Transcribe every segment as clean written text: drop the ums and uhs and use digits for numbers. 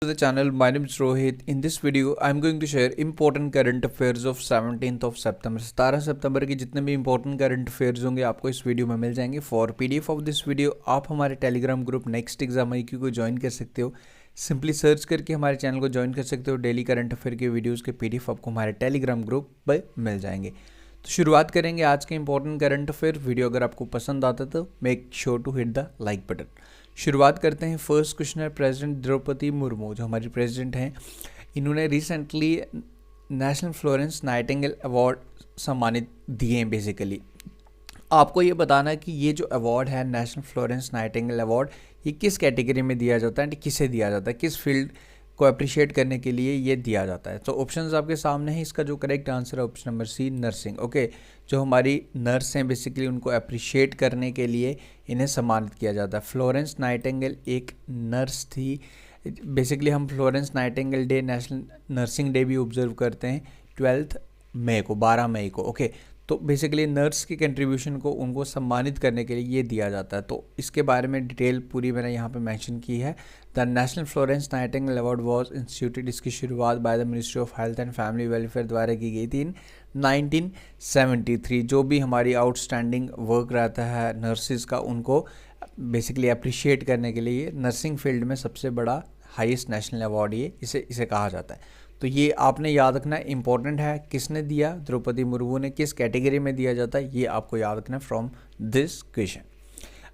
To the channel. My name is Rohit. In this video, I'm going to share important current affairs of 17th of September. 17 सितंबर के जितने भी important current affairs होंगे आपको इस video में मिल जाएंगे. For PDF of this video आप हमारे Telegram group next exam IQ को ज्वाइन कर सकते हो. सिंपली सर्च करके हमारे चैनल को ज्वाइन कर सकते हो. डेली करंट अफेयर के वीडियोज़ के PDF आपको हमारे टेलीग्राम ग्रुप पर मिल जाएंगे. तो शुरुआत करेंगे आज के इंपॉर्टेंट करंट अफेयर. वीडियो अगर आपको पसंद आता तो make sure to hit the like button. शुरुआत करते हैं. फर्स्ट क्वेश्चन है प्रेसिडेंट द्रौपदी मुर्मू जो हमारी प्रेसिडेंट हैं, इन्होंने recently national Florence Nightingale award सम्मानित दिए हैं. बेसिकली आपको ये बताना है कि ये जो अवार्ड है नेशनल फ्लोरेंस नाइटिंगेल अवार्ड, ये किस कैटेगरी में दिया जाता है, किसे दिया जाता है, किस फील्ड को अप्रिशिएट करने के लिए ये दिया जाता है. तो ऑप्शंस आपके सामने हैं. इसका जो करेक्ट आंसर है option number C, nursing. Okay, जो हमारी नर्स हैं बेसिकली उनको अप्रिशिएट करने के लिए इन्हें सम्मानित किया जाता है. फ्लोरेंस नाइटिंगेल एक नर्स थी. बेसिकली हम Florence Nightingale day, national nursing day भी ऑब्जर्व करते हैं 12 मई को, 12 मई को. ओके, तो बेसिकली नर्स की कंट्रीब्यूशन को उनको सम्मानित करने के लिए ये दिया जाता है. तो इसके बारे में डिटेल पूरी मैंने यहाँ पे मेंशन की है. The national Florence Nightingale award was instituted, इसकी शुरुआत by the ministry of health and family welfare द्वारा की गई थी इन 1973. जो भी हमारी आउटस्टैंडिंग वर्क रहता है नर्सिस का, उनको बेसिकली अप्रिशिएट करने के लिए नर्सिंग फील्ड में सबसे बड़ा हाईएस्ट नेशनल अवार्ड ये इसे कहा जाता है. तो ये आपने याद रखना इंपॉर्टेंट है. किसने दिया? द्रौपदी मुर्मू ने. किस कैटेगरी में दिया जाता है ये आपको याद रखना फ्रॉम दिस क्वेश्चन.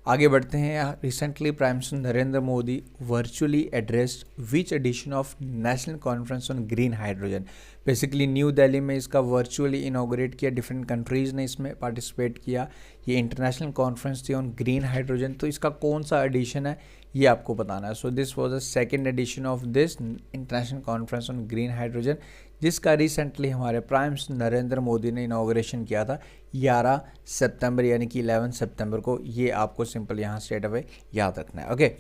आगे बढ़ते हैं. Recently prime minister Narendra Modi virtually addressed which edition of national conference on green hydrogen. Basically new Delhi में इसका वर्चुअली इनॉग्रेट किया. डिफरेंट कंट्रीज़ ने इसमें पार्टिसिपेट किया. ये इंटरनेशनल कॉन्फ्रेंस थी ऑन ग्रीन हाइड्रोजन. तो इसका कौन सा एडिशन है ये आपको बताना है. So this was the second edition of this international conference on green hydrogen, जिसका रिसेंटली हमारे प्राइम मिनिस्टर नरेंद्र मोदी ने इनॉग्रेशन किया था 11 सितंबर यानी कि 11 सितंबर को. ये आपको सिंपल यहाँ स्ट्रेट अवे याद रखना है. ओके,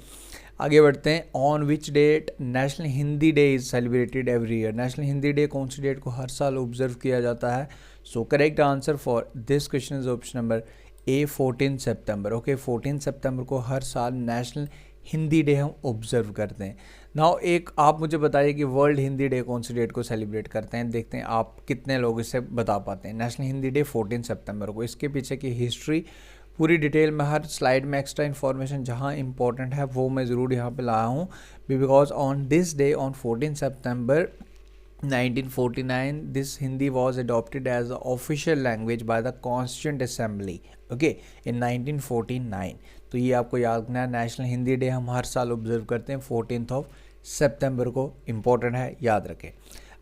आगे बढ़ते हैं. On which date national Hindi day is celebrated every year. National Hindi day कौन सी डेट को हर साल ऑब्जर्व किया जाता है? So correct answer for this question is option number A, 14 September. Okay, 14 सितंबर को हर साल नेशनल हिंदी डे हम ऑब्जर्व करते हैं. नाउ एक आप मुझे बताइए कि वर्ल्ड हिंदी डे कौन सी डेट को सेलिब्रेट करते हैं. देखते हैं आप कितने लोग इसे बता पाते हैं. नेशनल हिंदी डे 14 सितंबर को. इसके पीछे की हिस्ट्री पूरी डिटेल में हर स्लाइड में एक्स्ट्रा इन्फॉर्मेशन जहां इंपॉर्टेंट है वो मैं ज़रूर यहाँ पे लाया हूँ. Because on this day on 14 September 1949 this Hindi was adopted as the official language by the Constituent Assembly. Okay, in 1949. तो ये आपको याद रखना है. नेशनल हिंदी डे हम हर साल ऑब्जर्व करते हैं 14 सितंबर को. इम्पोर्टेंट है, याद रखें.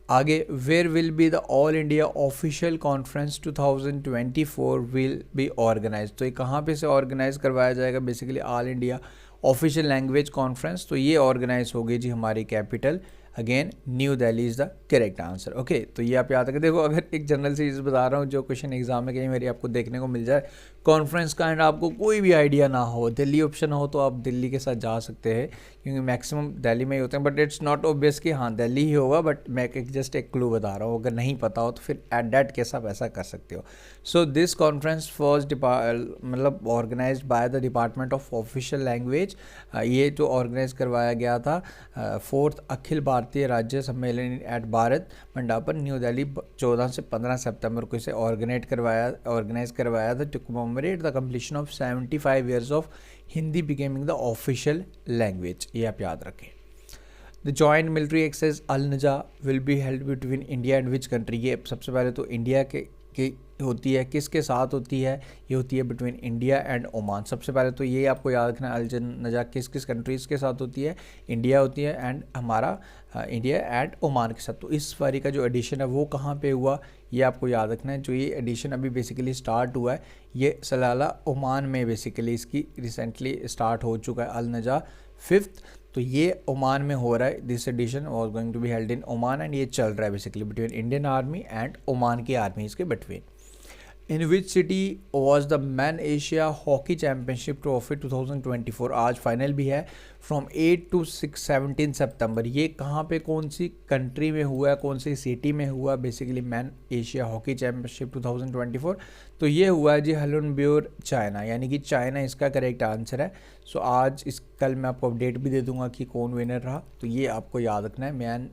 आगे, where will be the all India official conference 2024 will be organise. तो ये कहाँ पे से ऑर्गेनाइज करवाया जाएगा? Basically all India official language conference. तो ये ऑर्गेनाइज होगी जी हमारी capital, again new Delhi is the correct answer. Okay, तो ये आप याद रखें. देखो, अगर एक जनरल चीज़ बता रहा हूँ जो क्वेश्चन एग्जाम में कहीं मेरी आपको देखने को मिल जाए कॉन्फ्रेंस का एंड आपको कोई भी आइडिया ना हो, दिल्ली ऑप्शन हो, तो आप दिल्ली के साथ जा सकते हैं क्योंकि मैक्सिमम दिल्ली में ही होते हैं. बट इट्स नॉट ऑब्वियस कि हाँ दिल्ली ही होगा, बट मैं जस्ट एक क्लू बता रहा हूँ. अगर नहीं पता हो तो फिर एट दैट केस आप ऐसा कर सकते हो. सो दिस कॉन्फ्रेंस वाज मतलब organised by the department of official language. ये जो ऑर्गेनाइज करवाया गया था 4th Akhil Bharatiya Rajya Sammelan at Bharat Mandapam new Delhi 14 से 15 सितंबर को इसे ऑर्गेनाइज करवाया था to commemorate the completion of 75 years of Hindi becoming the official language. ये आप याद रखें. The joint military exercise Al Najah will be held between India and which country. ये सबसे पहले तो इंडिया के होती है. किसके साथ होती है? ये होती है बिटवीन इंडिया एंड ओमान. सबसे पहले तो ये आपको याद रखना है, अल नजा किस किस कंट्रीज़ के साथ होती है? इंडिया होती है एंड हमारा इंडिया एंड ओमान के साथ. तो इस बारी का जो एडिशन है वो कहाँ पे हुआ ये आपको याद रखना है. जो ये एडिशन अभी बेसिकली स्टार्ट हुआ है ये सलाला ओमान में बेसिकली इसकी रिसेंटली स्टार्ट हो चुका है. अल नजा 5th, तो ये ओमान में हो रहा है. This edition was going to be held in Oman and ये चल रहा है basically between Indian army and Oman की आर्मी के between. In which city was the men Asia hockey championship trophy 2024? आज फाइनल भी है फ्रॉम 8 to 17 सितंबर। ये कहाँ पे कौन सी कंट्री में हुआ है, कौन सी सिटी में हुआ basically man Asia hockey championship 2024? तो ये हुआ है जी हलुनब्योर चाइना, यानी कि चाइना इसका करेक्ट आंसर है। सो आज इस कल मैं आपको अपडेट भी दे दूंगा कि कौन विनर रहा। तो ये आपको याद रखना है, man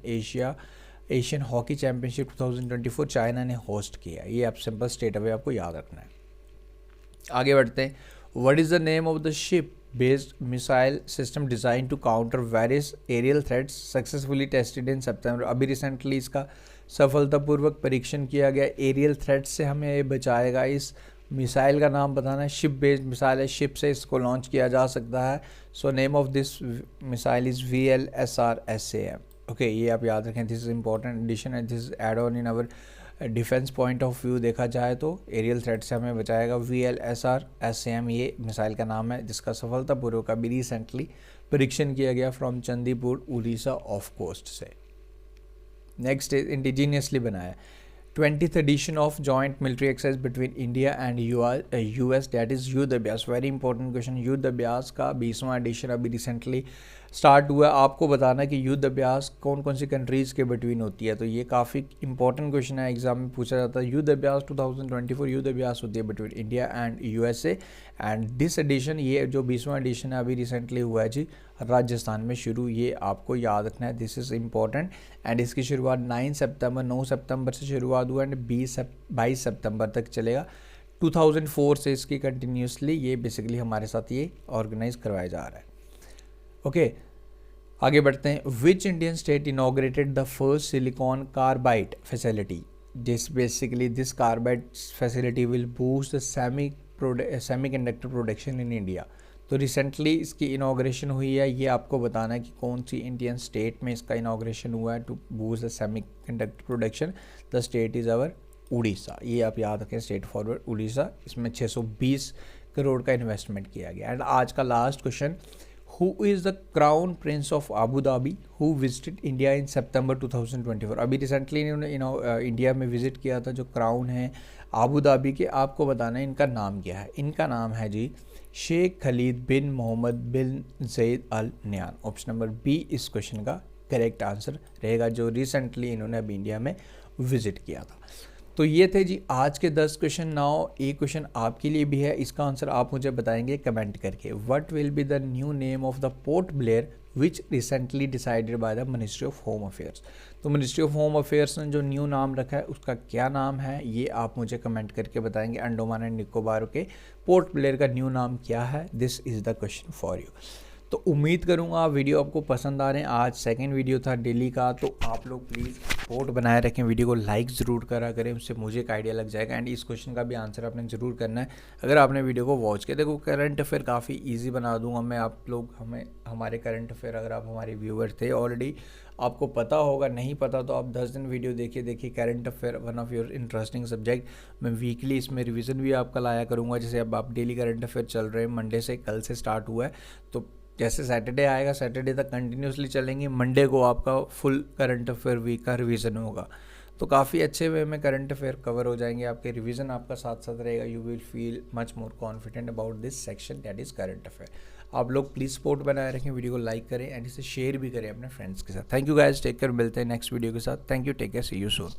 Asian hockey championship 2024 China ने होस्ट किया। ये आप सिंपल स्टेट अवे आपको याद रखना है। आगे बढ़ते हैं। What is the name of the ship based missile system design to counter various aerial threats successfully tested in September? अभी रिसेंटली इसका सफलतापूर्वक परीक्षण किया गया। एरियल थ्रेट से हमें ये बचाएगा। इस मिसाइल का नाम बताना है। शिप बेस्ड मिसाइल है, शिप से इसको लॉन्च किया जा सकता है। So name of this missile is VLSR-SAM। Okay, ये आप याद रखें। This is important addition and this add on in our defence point of view देखा जाए तो एरियल थ्रेट से हमें बचाएगा। VLSR-SAM ये मिसाइल का नाम है, जिसका सफलतापूर्वक अभी रिसेंटली परीक्षण किया गया from Chandipur Orissa off coast से। नेक्स्ट इज इंडिजीनियसली बनाया 20th edition of joint military exercise between India and US, that is युद्ध अभ्यास। Very important question. युद्ध अभ्यास का 20वां एडिशन अभी रिसेंटली स्टार्ट हुआ है। आपको बताना कि युद्ध अभ्यास कौन कौन सी कंट्रीज़ के बिटवीन होती है। तो ये काफ़ी इंपॉर्टेंट क्वेश्चन है, एग्जाम में पूछा जाता है। युद्ध अभ्यास 2024 युद्ध अभ्यास होती है between India and USA and this edition, ये जो 20वां एडिशन है अभी रिसेंटली हुआ है जी राजस्थान में शुरू। ये आपको याद रखना है, दिस इज़ इम्पॉर्टेंट। एंड इसकी शुरुआत 9 सितंबर से शुरुआत हुआ एंड 22 सितंबर तक चलेगा। 2004 से इसकी कंटिन्यूसली ये बेसिकली हमारे साथ ये ऑर्गेनाइज करवाया जा रहा है। ओके, आगे बढ़ते हैं। Which Indian state inaugurated the first silicon carbide facility? This carbide facility will boost the semiconductor production in India. तो रिसेंटली इसकी इनॉग्रेशन हुई है। ये आपको बताना है कि कौन सी इंडियन स्टेट में इसका इनॉग्रेशन हुआ है to boost the semiconductor production. The state is our Orissa. ये आप याद रखें, स्टेट फॉरवर्ड उड़ीसा। इसमें 620 करोड़ का इन्वेस्टमेंट किया गया। एंड आज का last question, who is the crown prince of Abu Dhabi who visited India in September 2024? अभी रिसेंटली इन्होंने इंडिया में विजिट किया था। जो क्राउन है आबू धाबी के, आपको बताना है इनका नाम क्या है। इनका नाम है जी शेख खलीद बिन मोहम्मद बिन जैद अल नयान। ऑप्शन नंबर बी इस क्वेश्चन का करेक्ट आंसर रहेगा, जो रिसेंटली इन्होंने अभी इंडिया में विजिट किया था। तो ये थे जी आज के 10 क्वेश्चन। नाउ एक क्वेश्चन आपके लिए भी है, इसका आंसर आप मुझे बताएंगे कमेंट करके। What will be the new name of the port Blair which recently decided by the ministry of home affairs? तो मिनिस्ट्री ऑफ होम अफेयर्स ने जो न्यू नाम रखा है उसका क्या नाम है, ये आप मुझे कमेंट करके बताएंगे। अंडोमान एंड निकोबार के पोर्ट ब्लेयर का न्यू नाम क्या है? This is the question for you. तो उम्मीद करूँगा वीडियो आपको पसंद आ रहे हैं। आज सेकंड वीडियो था डेली का, तो आप लोग प्लीज़ सपोर्ट बनाए रखें, वीडियो को लाइक ज़रूर करा करें, उससे मुझे एक आइडिया लग जाएगा। एंड इस क्वेश्चन का भी आंसर आपने ज़रूर करना है अगर आपने वीडियो को वॉच किया। देखो करंट अफेयर काफ़ी ईजी बना दूंगा मैं। आप लोग हमारे करंट अफेयर, अगर आप हमारे व्यूअर थे ऑलरेडी, आपको पता होगा। नहीं पता तो आप 10 दिन वीडियो देखिए current affair one of your interesting subject. मैं वीकली इसमें रिवीजन भी आपका लाया करूँगा। जैसे अब आप डेली करंट अफेयर चल रहे हैं, मंडे से, कल से स्टार्ट हुआ है, तो जैसे सैटरडे आएगा सैटरडे तक कंटिन्यूसली चलेंगे। मंडे को आपका फुल करंट अफेयर वीक का रिवीजन होगा। तो काफ़ी अच्छे वे में करंट अफेयर कवर हो जाएंगे आपके। रिवीजन आपका साथ साथ रहेगा। You will feel much more confident about this section, that is current affair. आप लोग प्लीज़ सपोर्ट बनाए रखें, वीडियो को लाइक करें एंड इसे शेयर भी करें अपने फ्रेंड्स के साथ। Thank you guys, take care. मिलते हैं नेक्स्ट वीडियो के साथ। Thank you, take care, see you soon.